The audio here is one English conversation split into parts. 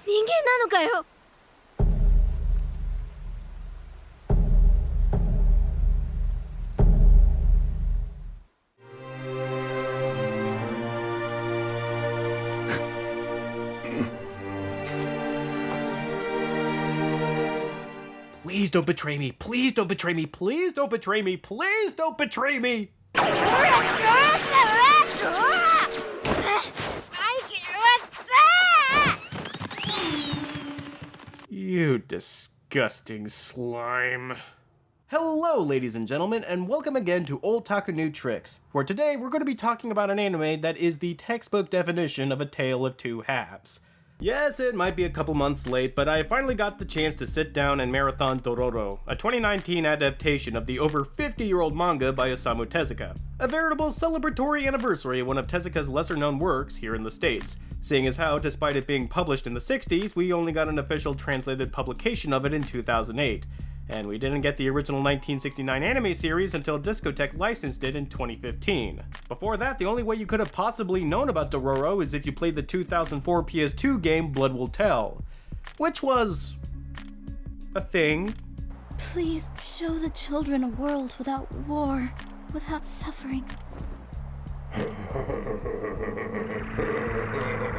人間なのかよ。Please don't betray me. Please don't betray me. Please don't betray me. Please don't betray me. You disgusting slime. Hello, ladies and gentlemen, and welcome again to Oldtaku New Tricks, where today we're going to be talking about an anime that is the textbook definition of a tale of two halves. Yes, it might be a couple months late, but I finally got the chance to sit down and marathon Dororo, a 2019 adaptation of the over 50-year-old manga by Osamu Tezuka. A veritable celebratory anniversary of one of Tezuka's lesser-known works here in the States, seeing as how, despite it being published in the 60s, we only got an official translated publication of it in 2008. And we didn't get the original 1969 anime series until Discotek licensed it in 2015. Before that, the only way you could have possibly known about Dororo is if you played the 2004 PS2 game Blood Will Tell, which was a thing. Please show the children a world without war, without suffering.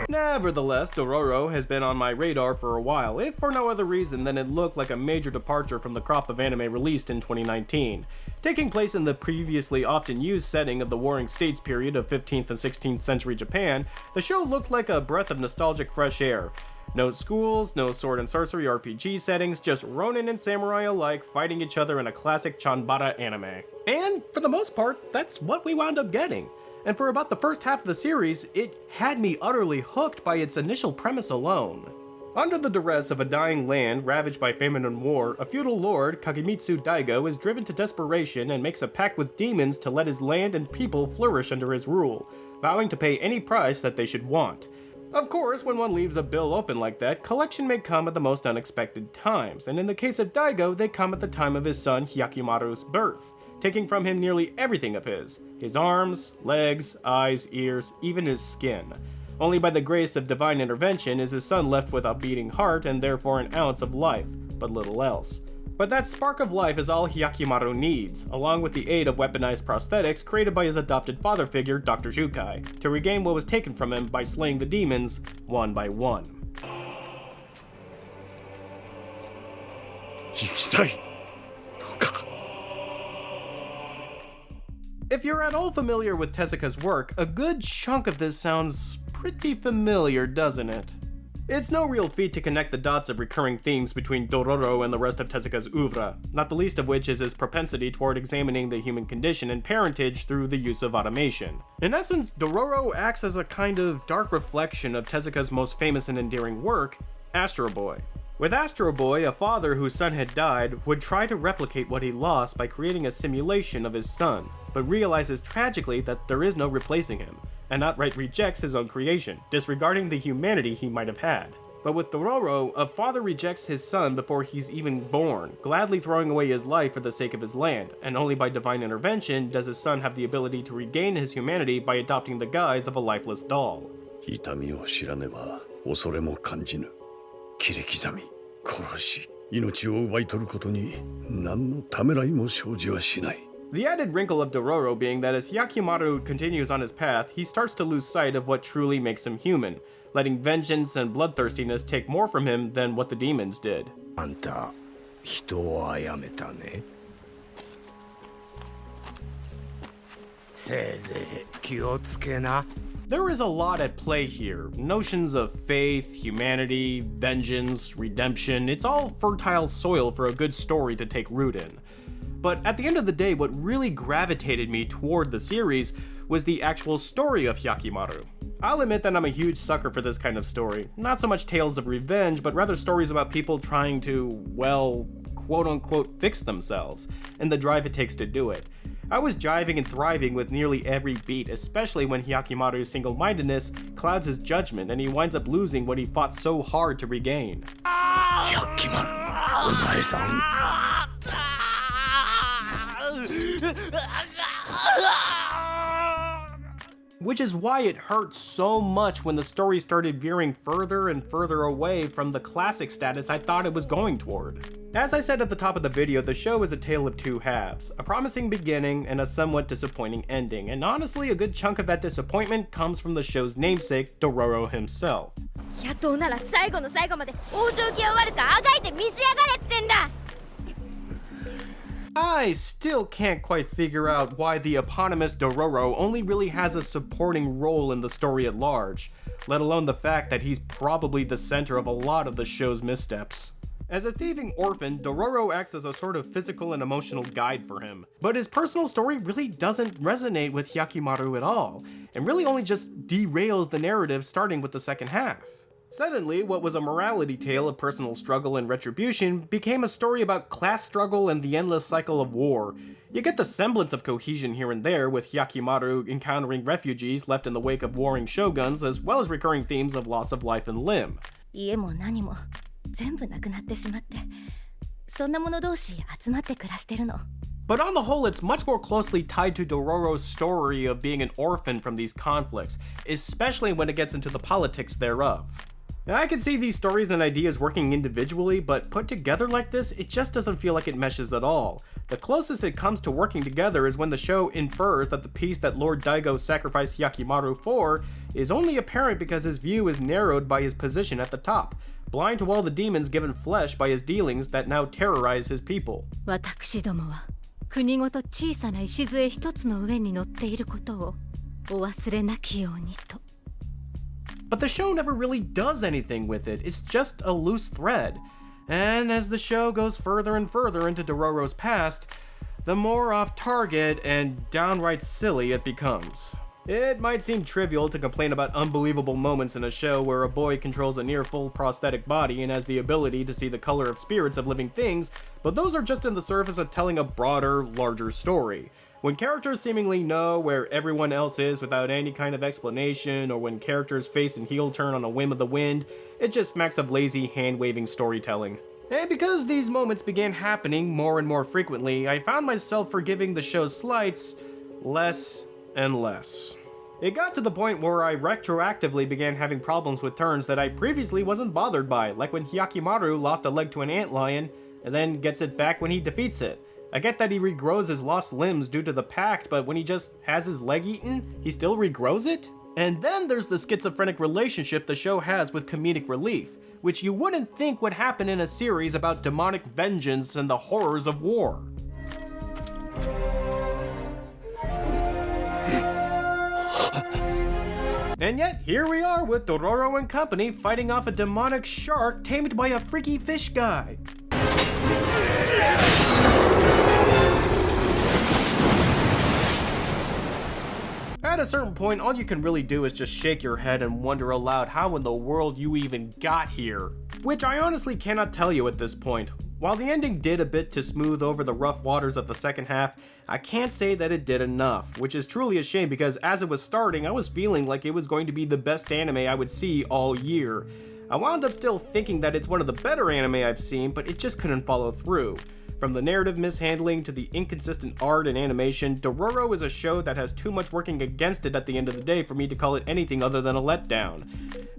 Nevertheless, Dororo has been on my radar for a while, if for no other reason than it looked like a major departure from the crop of anime released in 2019. Taking place in the previously often used setting of the Warring States period of 15th and 16th century Japan, the show looked like a breath of nostalgic fresh air. No schools, no sword and sorcery RPG settings, just Ronin and samurai alike fighting each other in a classic Chanbara anime. And for the most part, that's what we wound up getting. And for about the first half of the series, it had me utterly hooked by its initial premise alone. Under the duress of a dying land ravaged by famine and war, a feudal lord, Kagemitsu Daigo, is driven to desperation and makes a pact with demons to let his land and people flourish under his rule, vowing to pay any price that they should want. Of course, when one leaves a bill open like that, collection may come at the most unexpected times, and in the case of Daigo, they come at the time of his son Hyakimaru's birth, taking from him nearly everything of his arms, legs, eyes, ears, even his skin. Only by the grace of divine intervention is his son left with a beating heart and therefore an ounce of life, but little else. But that spark of life is all Hyakimaru needs, along with the aid of weaponized prosthetics created by his adopted father figure, Dr. Jukai, to regain what was taken from him by slaying the demons one by one. If you're at all familiar with Tezuka's work, a good chunk of this sounds pretty familiar, doesn't it? It's no real feat to connect the dots of recurring themes between Dororo and the rest of Tezuka's oeuvre, not the least of which is his propensity toward examining the human condition and parentage through the use of automation. In essence, Dororo acts as a kind of dark reflection of Tezuka's most famous and endearing work, Astro Boy. With Astro Boy, a father whose son had died would try to replicate what he lost by creating a simulation of his son, but realizes tragically that there is no replacing him, and outright rejects his own creation, disregarding the humanity he might have had. But with Dororo, a father rejects his son before he's even born, gladly throwing away his life for the sake of his land, and only by divine intervention does his son have the ability to regain his humanity by adopting the guise of a lifeless doll. 痛みを知らねば恐れも感じぬ切り刻み殺し命を奪い取ることに何のためらいも生じはしない The added wrinkle of Dororo being that as Hyakimaru continues on his path, he starts to lose sight of what truly makes him human, letting vengeance and bloodthirstiness take more from him than what the demons did. あんた人を殺めたねせいぜい気をつけな There is a lot at play here. Notions of faith, humanity, vengeance, redemption. It's all fertile soil for a good story to take root in. But at the end of the day, what really gravitated me toward the series was the actual story of Hyakimaru. I'll admit that I'm a huge sucker for this kind of story. Not so much tales of revenge, but rather stories about people trying to, well, quote-unquote fix themselves, and the drive it takes to do it. I was jiving and thriving with nearly every beat, especially when Hyakimaru's single-mindedness clouds his judgment and he winds up losing what he fought so hard to regain. Hyakimaru, お前さん which is why it hurt so much when the story started veering further and further away from the classic status I thought it was going toward. As I said at the top of the video, the show is a tale of two halves, a promising beginning and a somewhat disappointing ending, and honestly a good chunk of that disappointment comes from the show's namesake, Dororo himself. 野党なら最後の最後まで往生際悪くあがいて見せやがれってんだ I still can't quite figure out why the eponymous Dororo only really has a supporting role in the story at large, let alone the fact that he's probably the center of a lot of the show's missteps. As a thieving orphan, Dororo acts as a sort of physical and emotional guide for him, but his personal story really doesn't resonate with Hyakimaru at all, and really only just derails the narrative starting with the second half. Suddenly, what was a morality tale of personal struggle and retribution became a story about class struggle and the endless cycle of war. You get the semblance of cohesion here and there, with Hyakimaru encountering refugees left in the wake of warring shoguns, as well as recurring themes of loss of life and limb. 家も何も全部なくなってしまってそんな者同士集まって暮らしてるの But on the whole, it's much more closely tied to Dororo's story of being an orphan from these conflicts, especially when it gets into the politics thereof. Now, I can see these stories and ideas working individually, but put together like this, it just doesn't feel like it meshes at all. The closest it comes to working together is when the show infers that the peace that Lord Daigo sacrificed Hyakimaru for is only apparent because his view is narrowed by his position at the top, blind to all the demons given flesh by his dealings that now terrorize his people. 私どもは国ごと小さな礎一つの上に乗っていることをお忘れなきようにと。But the show never really does anything with it, it's just a loose thread. And as the show goes further and further into Dororo's past, the more off target and downright silly it becomes. It might seem trivial to complain about unbelievable moments in a show where a boy controls a near full prosthetic body and has the ability to see the color of spirits of living things, but those are just in the surface of telling a broader, larger story. When characters seemingly know where everyone else is without any kind of explanation, or when characters face and heel turn on a whim of the wind, it just smacks of lazy, hand-waving storytelling. And because these moments began happening more and more frequently, I found myself forgiving the show's slights less and less. It got to the point where I retroactively began having problems with turns that I previously wasn't bothered by, like when Hyakimaru lost a leg to an antlion, and then gets it back when he defeats it. I get that he regrows his lost limbs due to the pact, but when he just has his leg eaten, he still regrows it? And then there's the schizophrenic relationship the show has with comedic relief, which you wouldn't think would happen in a series about demonic vengeance and the horrors of war. And yet, here we are with Dororo and company fighting off a demonic shark tamed by a freaky fish guy. At a certain point, all you can really do is just shake your head and wonder aloud how in the world you even got here. Which I honestly cannot tell you at this point. While the ending did a bit to smooth over the rough waters of the second half, I can't say that it did enough, which is truly a shame because as it was starting, I was feeling like it was going to be the best anime I would see all year. I wound up still thinking that it's one of the better anime I've seen, but it just couldn't follow through. From the narrative mishandling to the inconsistent art and animation, Dororo is a show that has too much working against it at the end of the day for me to call it anything other than a letdown.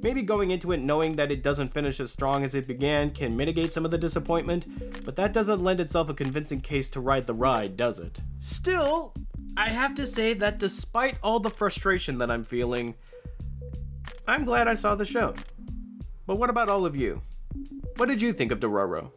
Maybe going into it knowing that it doesn't finish as strong as it began can mitigate some of the disappointment, but that doesn't lend itself a convincing case to ride the ride, does it? Still, I have to say that despite all the frustration that I'm feeling, I'm glad I saw the show. But what about all of you? What did you think of Dororo?